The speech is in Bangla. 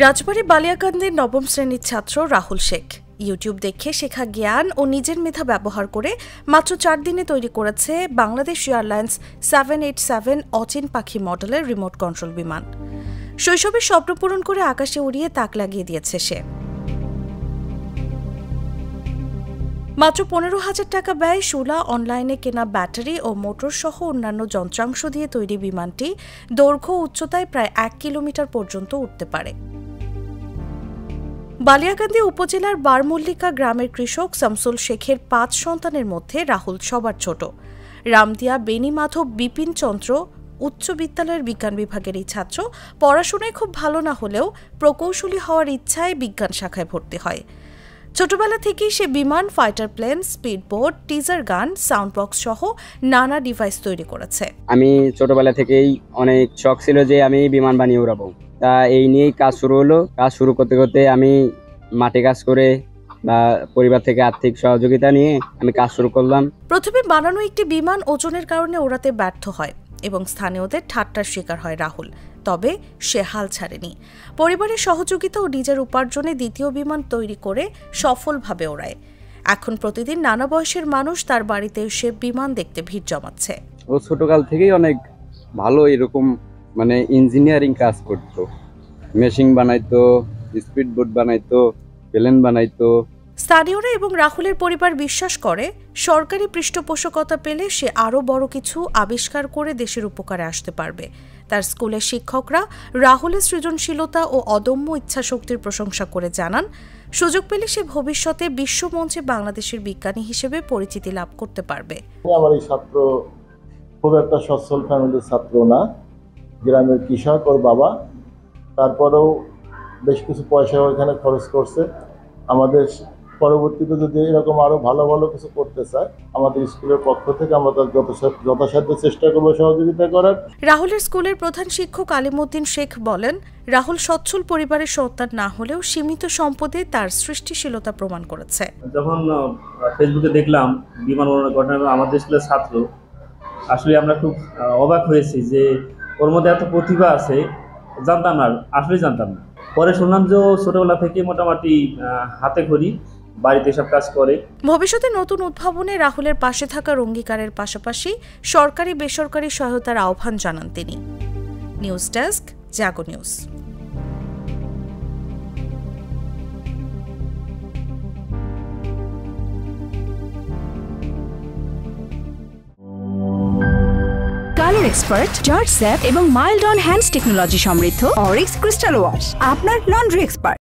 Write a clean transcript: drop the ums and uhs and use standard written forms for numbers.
রাজবাড়ী বালিয়াকান্দির নবম শ্রেণীর ছাত্র রাহুল শেখ ইউটিউব দেখে শেখা জ্ঞান ও নিজের মেধা ব্যবহার করে মাত্র 4 দিনে তৈরি করেছে বাংলাদেশ এয়ারলাইন্স 787 অচিন পাখি মডেলের রিমোট কন্ট্রোল বিমান। শৈশবের স্বপ্ন পূরণ করে আকাশে উড়িয়ে তাক লাগিয়ে দিয়েছে সে। মাত্র 15,000 টাকা ব্যয় সুলা অনলাইনে কেনা ব্যাটারি ও মোটর সহ অন্যান্য যন্ত্রাংশ দিয়ে তৈরি বিমানটি দৈর্ঘ্য উচ্চতায় প্রায় 1 কিলোমিটার পর্যন্ত উঠতে পারে। বালিয়াকান্দি উপজেলার বারমল্লিকা গ্রামের কৃষক শামসুল শেখের 5 সন্তানের মধ্যে রাহুল সবার ছোট। রামদিয়া বেণীমাধব বিপিন চন্দ্র উচ্চ বিদ্যালয়ের বিজ্ঞান বিভাগের এই ছাত্র পড়াশোনায় খুব ভালো না হলেও প্রকৌশলী হওয়ার ইচ্ছায় বিজ্ঞান শাখায় ভর্তি হয়। ছোটবেলা থেকেই সে বিমান, ফাইটার প্লেন, স্পিডবোট, টিজার গান, সাউন্ড বক্স সহ নানা ডিভাইস তৈরি করেছে। আমি ছোটবেলা থেকেই অনেক শখ ছিল যে আমি বিমান বানিয়ে উড়াবো। তা এই নিয়েই কাজ শুরু হলো। কাজ শুরু করতে করতে আমি মাঠে কাজ করে বা পরিবার থেকে আর্থিক সহযোগিতা নিয়ে আমি কাজ শুরু করলাম। প্রথমে বানানো একটি বিমান ওজনের কারণে ওড়াতে ব্যর্থ হয় এবং স্থানীয়দের ঠাট্টার শিকার হয় রাহুল। তবে সে হাল ছাড়েনি। পরিবারের সহযোগিতা ও নিজের উপার্জনে দ্বিতীয় বিমান তৈরি করে সফলভাবে ওড়ায়। এখন প্রতিদিন নানা বয়সের মানুষ তার বাড়িতে এসে বিমান দেখতে ভিড় জমাচ্ছে। ও ছোটকাল থেকেই অনেক ভালো এরকম ইঞ্জিনিয়ারিং কাজ করতো, মেশিন বানাইতো, স্পিড বোট বানাইতো, প্লেন বানাইতো। স্থানীয়রা এবং রাহুলের পরিবার বিশ্বাস করে সরকারি পৃষ্ঠপোষকতা পেলে সে আরও বড় কিছু আবিষ্কার করে দেশের উপকারে আসতে পারবে। তার স্কুলের শিক্ষকরা রাহুলের সৃজনশীলতা ও অদম্য ইচ্ছাশক্তির প্রশংসা করে জানান, সুযোগ পেলে সে ভবিষ্যতে বিশ্বমঞ্চে বাংলাদেশের বিজ্ঞানী হিসেবে পরিচিতি লাভ করতে পারবে। আমার এই ছাত্র খুব একটা সচ্ছল ফ্যামিলির ছাত্র না, গ্রামের কৃষক ওর বাবা। তারপরেও বেশ কিছু পয়সা ওইখানে খরচ করছে। আমাদের পরবর্তীতে যদি এরকম আরো ভালো ভালো কিছু করতে চায়, আমাদের স্কুলের পক্ষ থেকে আমরা তার যথাসাধ্য চেষ্টা করবো সহযোগিতা করার। রাহুলের স্কুলের প্রধান শিক্ষক আলিমউদ্দিন শেখ বলেন, রাহুল সচ্ছল পরিবারের সন্তান না হলেও সীমিত সম্পদে তার সৃষ্টিশীলতা প্রমাণ করেছে। যখন ফেসবুকে দেখলাম বিমান উড়ানোর ঘটনা আমাদের স্কুলের ছাত্র, আসলে আমরা খুব অবাক হয়েছি যে ওর মধ্যে এত প্রতিভা আছে, জানতাম না, আসলে জানতাম না। পরে শুনলাম যে ছোটবেলা থেকে মোটামুটি হাতে খড়ি বাড়িতে সব কাজ করে। ভবিষ্যতে নতুন উদ্ভাবনে রাহুলের পাশে থাকার অঙ্গীকারের পাশাপাশি সরকারি বেসরকারি সহায়তার আহ্বান জানান তিনি। News desk, Jago news. Colour expert, জর্জ স্যাপ এবং মাইল্ড অন হ্যান্ডস টেকনোলজি সমৃদ্ধ অরিক্স ক্রিস্টাল ওয়াশ আপনার লন্ড্রি এক্সপার্ট।